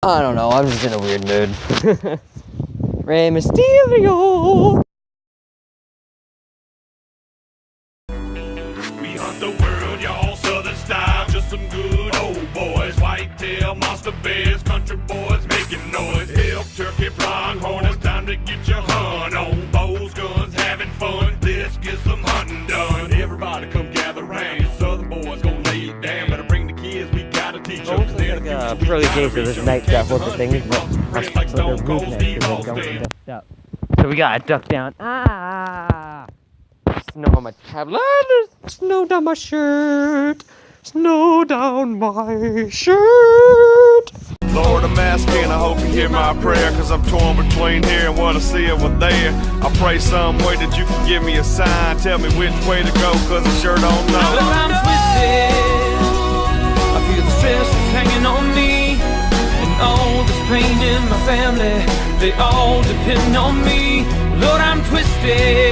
I don't know, I'm just in a weird mood. Rey Mysterio! We hunt the world, y'all, southern style, just some good old boys. Whitetail, monster bears, country boys making noise. Elk, turkey, pronghorn, it's time to get your hunt on. Bows, guns, having fun, let's get some hunting done. Everybody come gather round, southern boys gonna lay it down. Better bring the kids, we gotta teach them. Almost like a early case of this night trap looking things, but like a root neck because they don't ducked up. So we gotta duck down. Ah! Snow on my tablet. Snow down my shirt. Snow down my shirt. Lord, I'm asking, I hope you hear my prayer, cause I'm torn between here and what I see over there. I pray some way that you can give me a sign, tell me which way to go, cause I sure don't know. Well, I'm twisted, I feel the stress that's hanging on me, and all this pain in my family, they all depend on me. Lord, I'm twisted,